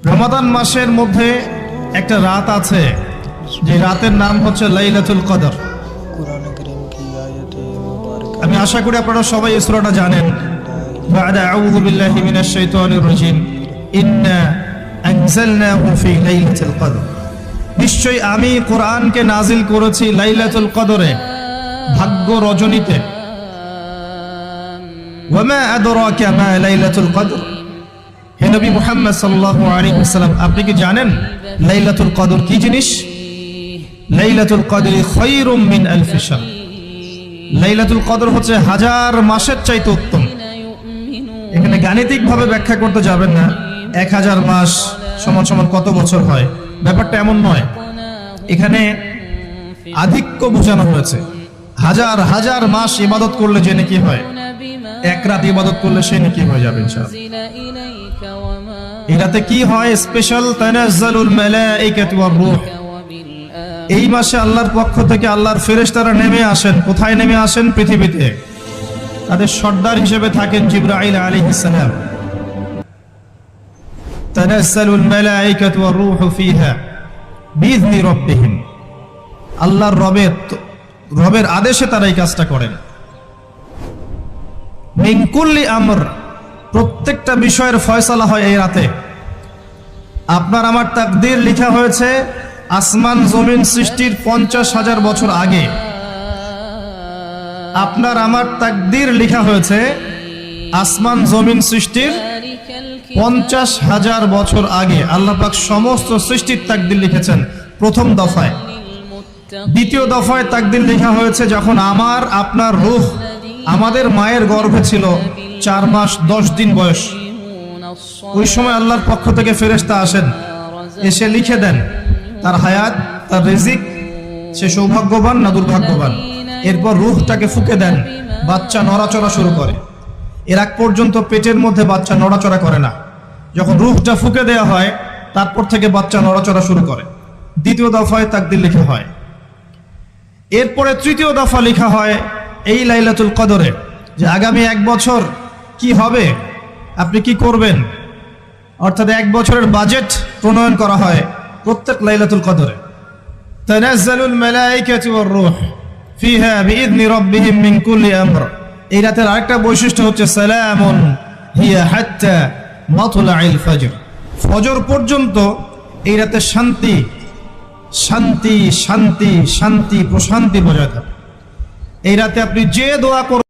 রমাদান মাসের মধ্যে একটা রাত আছে, যে রাতের নাম হচ্ছে লাইলাতুল কদর। আমি আশা করি আপনারা সবাই এই সূরাটা জানেন। বা'দা আউযু বিল্লাহি মিনাশ শাইতানির রাজীম, ইন্না আনজালনাহু ফি লাইলাতুল কদর। নিশ্চয়ই আমি কোরআনকে নাজিল করেছি লাইলাতুল কদরে, ভাগ্য রজনীতে। ওয়া মা আদরাকা মা লাইলাতুল কদর। হে নবী মুহাম্মদ সাল্লাল্লাহু আলাইহি ওয়াসাল্লাম, আপনি কি জানেন লাইলাতুল কদর কি জিনিস? লাইলাতুল কদরি খায়রুম মিন আলফি শাহর। লাইলাতুল কদর হচ্ছে হাজার মাসের চাইতে উত্তম। এখানে গাণিতিক ভাবে ব্যাখ্যা করতে যাবেন না 1000 মাস সমান সমান কত বছর হয়, ব্যাপারটা এমন নয়। এখানে আধিক্য বোঝানো হয়েছে। হাজার হাজার মাস ইবাদত করলে যে নেকি হয়, এক রাত ইবাদত করলে সে নেকি হয়ে যাবে ইনশাআল্লাহ। এই রাতে কি হয়? স্পেশাল তানাজ্জালুল মালাইকাতু ওয়ার রূহ। এই মাসে আল্লাহর পক্ষ থেকে আল্লাহর ফেরেশতারা নেমে আসেন। কোথায় নেমে আসেন? পৃথিবীতে। তাদের সর্দার হিসেবে থাকেন জিবরাইল আলাইহিস সালাম। তানাজ্জালুল মালাইকাতু ওয়ার রূহু ফিহা বিইذনি রাব্বিহিম। আল্লাহর রবের আদেশে তারা এই কাজটা করেন। মিন কুল্লি আমর, প্রত্যেকটা বিষয়ের ফয়সালা হয় এই রাতে। আপনার আমার তাকদীর লেখা হয়েছে আসমান জমিন সৃষ্টির 50,000 বছর আগে। আপনার আমার তাকদীর লেখা হয়েছে আসমান জমিন সৃষ্টির 50,000 বছর আগে। আল্লাহ পাক সমস্ত সৃষ্টির তাকদীর লিখেছেন প্রথম দফায়। দ্বিতীয় দফায় তাকদীর লেখা হয়েছে যখন আমার আপনার রূহ আমাদের মায়ের গর্ভে ছিল 4 মাস 10 দিন বয়স। ওই সময় আল্লাহর পক্ষ থেকে ফেরেশতা আসেন, এসে লিখে দেন তার হায়াত, তার রিজিক, সে সৌভাগ্যবান না দুর্ভাগ্যবান। এরপর রূহটাকে ফুঁকে দেন, বাচ্চা নড়াচড়া শুরু করে। এর আগ পর্যন্ত পেটের মধ্যে বাচ্চা নড়াচড়া করে না। যখন রূহটা ফুঁকে দেওয়া হয় তারপর থেকে বাচ্চা নড়াচড়া শুরু করে। দ্বিতীয় দফায় তাকদীর লেখা হয়। এরপরে তৃতীয় দফা লেখা হয় এই লাইলাতুল কদরে, যে আগামী 1 বছর কি হবে, আপনি কি করবেন। অর্থাৎ 1 বছরের বাজেট প্রণয়ন করা হয় প্রত্যেক লাইলাতুল কদরে। তানাজ্জালুল মালাইকাতু ওয়ার রূহ ফিহা বিইذনি রাব্বিহিম মিন কুল্লি আমর। এই রাতের আরেকটা বৈশিষ্ট্য হচ্ছে সালামুন হিয়া হাত্তা মাতলাইল ফজর। ফজর পর্যন্ত এই রাতে শান্তি শান্তি শান্তি শান্তি প্রশান্তি বজায় থাকে। এই রাতে আপনি যে দোয়া করবেন